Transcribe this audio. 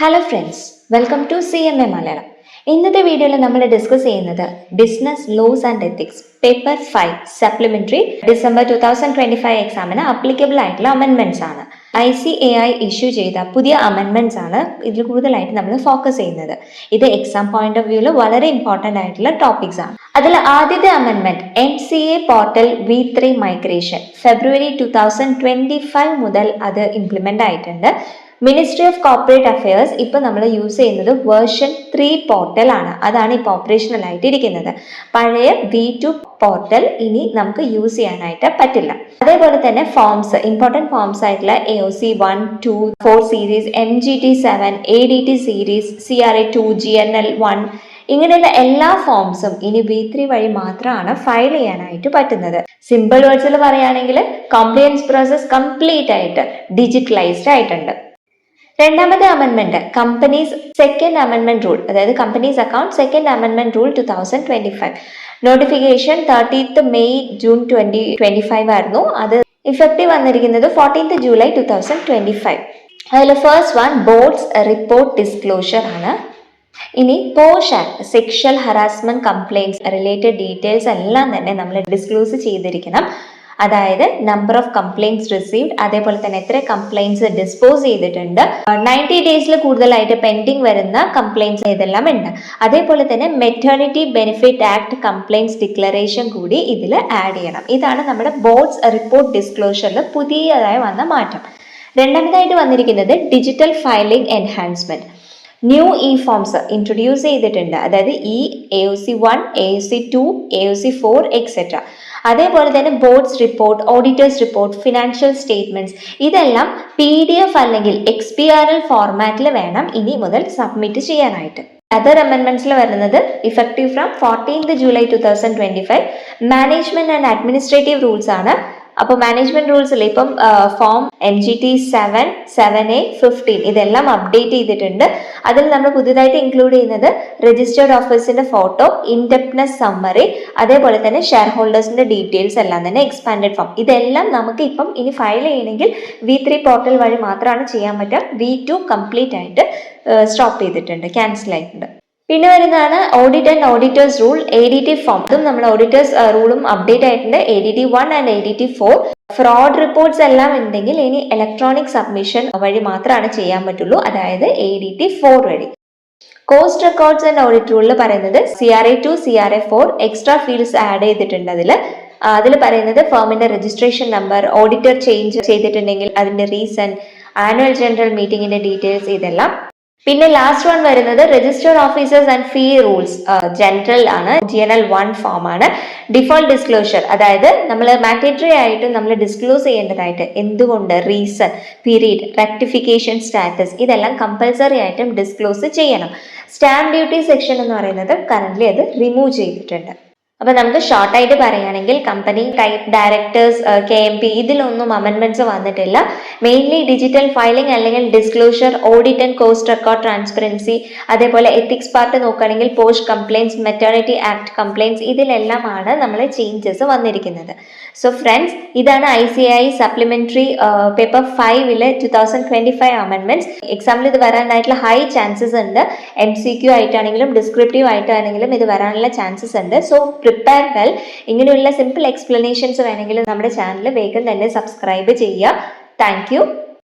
Hello friends, welcome to CMA Malayalam. ഇന്നത്തെ വീഡിയോയിൽ നമ്മൾ ഡിസ്കസ് ചെയ്യുന്നത് business laws and ethics paper 5 supplementary December 2025 എക്സാമിന് അപ്ലിക്കബിൾ ആയിട്ടുള്ള അമെൻമെന്റ്സ് ആണ്. ICAI ഇഷ്യൂ ചെയ്ത പുതിയ അമെൻമെന്റ്സ് ആണ് ഇതിൽ കൂടുതലായിട്ട് നമ്മൾ ഫോക്കസ് ചെയ്യുന്നത്. ഇത് എക്സാം പോയിന്റ് ഓഫ് വ്യൂവിൽ വളരെ ഇമ്പോർട്ടൻ്റ് ആയിട്ടുള്ള ടോപ്പിക്സ് ആണ്. അതിൽ ആദ്യത്തെ അമെൻമെന്റ് MCA പോർട്ടൽ V3 മൈഗ്രേഷൻ ഫെബ്രുവരി 2025 മുതൽ അത് ഇംപ്ലിമെന്റ് ആയിട്ടുണ്ട്. മിനിസ്ട്രി ഓഫ് കോർപ്പറേറ്റ് അഫയേഴ്സ് ഇപ്പം നമ്മൾ യൂസ് ചെയ്യുന്നത് വേർഷൻ 3 പോർട്ടൽ ആണ്. അതാണ് ഇപ്പോൾ ഓപ്പറേഷണൽ ആയിട്ട് ഇരിക്കുന്നത്. പഴയ V2 പോർട്ടൽ ഇനി നമുക്ക് യൂസ് ചെയ്യാനായിട്ട് പറ്റില്ല. അതേപോലെ തന്നെ ഫോംസ്, ഇമ്പോർട്ടൻറ്റ് ഫോംസ് ആയിട്ടുള്ള AOC 1, 2, 4 series, MGT 7, ADT series, CRA 2, GNL 1 ഇങ്ങനെയുള്ള എല്ലാ ഫോംസും ഇനി V3 വഴി മാത്രമാണ് ഫയൽ ചെയ്യാനായിട്ട് പറ്റുന്നത്. സിമ്പിൾ വേർഡ്സിൽ പറയുകയാണെങ്കിൽ കംപ്ലയൻസ് പ്രോസസ് കംപ്ലീറ്റ് ആയിട്ട് ഡിജിറ്റലൈസ്ഡ് ആയിട്ടുണ്ട്. രണ്ടാമത്തെ അമെൻമെന്റ് കമ്പനീസ് സെക്കൻഡ് അമെൻമെന്റ് റൂൾ, അതായത് companies account second അമെൻമെന്റ് rule 2025 notification 30th May June 2025 ആയിരുന്നു. അത് ഇഫക്റ്റീവ് വന്നിരിക്കുന്നത് 14th ജൂലൈ 2025. അതിൽ first one boards report disclosure ആണ്. ഇനി posh act sexual harassment complaints related details എല്ലാം തന്നെ നമ്മൾ ഡിസ്ക്ലോസ് ചെയ്തിരിക്കണം. അതായത് നമ്പർ ഓഫ് കംപ്ലൈൻറ്റ്സ് റിസീവ്ഡ്, അതേപോലെ തന്നെ എത്ര കംപ്ലൈൻറ്റ്സ് ഡിസ്പോസ് ചെയ്തിട്ടുണ്ട്, 90 ഡേയ്സിൽ കൂടുതലായിട്ട് പെൻഡിങ് വരുന്ന കംപ്ലൈൻറ്റ്സ് ഇതെല്ലാം ഉണ്ട്. അതേപോലെ തന്നെ maternity benefit act complaints declaration കൂടി ഇതിൽ ആഡ് ചെയ്യണം. ഇതാണ് നമ്മുടെ ബോർഡ്സ് റിപ്പോർട്ട് ഡിസ്ക്ലോഷറിൽ പുതിയതായി വന്ന മാറ്റം. രണ്ടാമതായിട്ട് വന്നിരിക്കുന്നത് digital filing enhancement. New forms introduce ചെയ്തിട്ടുണ്ട്. അതായത് AOC 1, AOC 2, AOC 4 എക്സെട്ര. അതേപോലെ തന്നെ boards report, auditors report, financial statements ഇതെല്ലാം PDF അല്ലെങ്കിൽ XBRL ഫോർമാറ്റിൽ വേണം ഇനി മുതൽ സബ്മിറ്റ് ചെയ്യാനായിട്ട്. അതർ അമെൻമെന്റ്സിൽ വരുന്നത് effective from 14th July 2025 management and administrative rules ആണ്. അപ്പോൾ മാനേജ്മെന്റ് റൂൾസിൽ ഇപ്പം ഫോം MGT 7, 7A, 15 ഇതെല്ലാം അപ്ഡേറ്റ് ചെയ്തിട്ടുണ്ട്. അതിൽ നമ്മൾ പുതിയതായിട്ട് ഇൻക്ലൂഡ് ചെയ്യുന്നത് രജിസ്റ്റേർഡ് ഓഫീസിന്റെ ഫോട്ടോ, ഇൻഡെപ്റ്റ്നെസ് സമ്മറി, അതേപോലെ തന്നെ ഷെയർ ഹോൾഡേഴ്സിന്റെ ഡീറ്റെയിൽസ് എല്ലാം തന്നെ എക്സ്പാൻഡഡ് ഫോം. ഇതെല്ലാം നമുക്ക് ഇപ്പം ഇനി ഫയൽ ചെയ്യണമെങ്കിൽ V3 പോർട്ടൽ വഴി മാത്രമാണ് ചെയ്യാൻ പറ്റുക. V2 കംപ്ലീറ്റ് ആയിട്ട് സ്റ്റോപ്പ് ചെയ്തിട്ടുണ്ട്, ക്യാൻസൽ ആയിട്ടുണ്ട്. പിന്നെ വരുന്നതാണ് audit and auditors rule ADT form. ഇതും നമ്മൾ ഓഡിറ്റേഴ്സ് റൂളും അപ്ഡേറ്റ് ആയിട്ടുണ്ട്. ADT 1 and ADT 4. Fraud reports എല്ലാം ഉണ്ടെങ്കിൽ ഇനി ഇലക്ട്രോണിക് സബ്മിഷൻ വഴി മാത്രമാണ് ചെയ്യാൻ പറ്റുള്ളൂ, അതായത് ADT 4 വഴി. കോസ്റ്റ് റെക്കോർഡ്സ് ആൻഡ് ഓഡിറ്റ് റൂളിൽ പറയുന്നത് CRA 2, CRA 4 extra fields add ചെയ്തിട്ടുണ്ട്. അതിൽ പറയുന്നത് ഫേമിന്റെ രജിസ്ട്രേഷൻ നമ്പർ, ഓഡിറ്റർ ചേഞ്ച് ചെയ്തിട്ടുണ്ടെങ്കിൽ അതിന്റെ റീസൺ, ആനുവൽ ജനറൽ മീറ്റിംഗിന്റെ ഡീറ്റെയിൽസ് ഇതെല്ലാം. പിന്നെ ലാസ്റ്റ് വൺ വരുന്നത് registered officers and fee rules general ആണ്. GNL 1 ഫോം ആണ്. ഡിഫോൾട്ട് ഡിസ്ക്ലോഷർ, അതായത് നമ്മൾ മാൻഡേറ്ററി ആയിട്ട് നമ്മൾ ഡിസ്ക്ലോസ് ചെയ്യേണ്ടതായിട്ട് എന്തുകൊണ്ട്, റീസൺ, പീരീഡ്, റെക്ടിഫിക്കേഷൻ സ്റ്റാറ്റസ് ഇതെല്ലാം കമ്പൽസറി ആയിട്ടും ഡിസ്ക്ലോസ് ചെയ്യണം. സ്റ്റാമ്പ് ഡ്യൂട്ടി സെക്ഷൻ എന്ന് പറയുന്നത് കറന്റ് അത് റിമൂവ് ചെയ്തിട്ടുണ്ട്. അപ്പൊ നമുക്ക് ഷോർട്ടായിട്ട് പറയുകയാണെങ്കിൽ കമ്പനി ടൈപ്പ്, ഡയറക്ടേഴ്സ്, KMP ഇതിലൊന്നും അമെൻമെന്റ്സ് വന്നിട്ടില്ല. മെയിൻലി ഡിജിറ്റൽ ഫയലിംഗ് അല്ലെങ്കിൽ disclosure, audit and cost record transparency, അതേപോലെ എത്തിക്സ് പാർട്ട് നോക്കുകയാണെങ്കിൽ POSH complaints, maternity act complaints ഇതിലെല്ലാമാണ് നമ്മൾ ചേഞ്ചസ് വന്നിരിക്കുന്നത്. സോ ഫ്രണ്ട്സ്, ഇതാണ് ICAI സപ്ലിമെന്ററി പേപ്പർ 5 2025 അമെൻമെന്റ്സ്. എക്സാമിൽ ഇത് വരാനായിട്ടുള്ള ഹൈ ചാൻസസ് ഉണ്ട്. MCQ ആയിട്ടാണെങ്കിലും ഡിസ്ക്രിപ്റ്റീവ് ആയിട്ടാണെങ്കിലും ഇത് വരാനുള്ള ചാൻസസ് ഉണ്ട്. So prepare well. ഇങ്ങനെയുള്ള സിമ്പിൾ എക്സ്പ്ലനേഷൻസ് വേണമെങ്കിൽ നമ്മുടെ ചാനൽ വേഗം തന്നെ സബ്സ്ക്രൈബ് ചെയ്യുക. Thank U.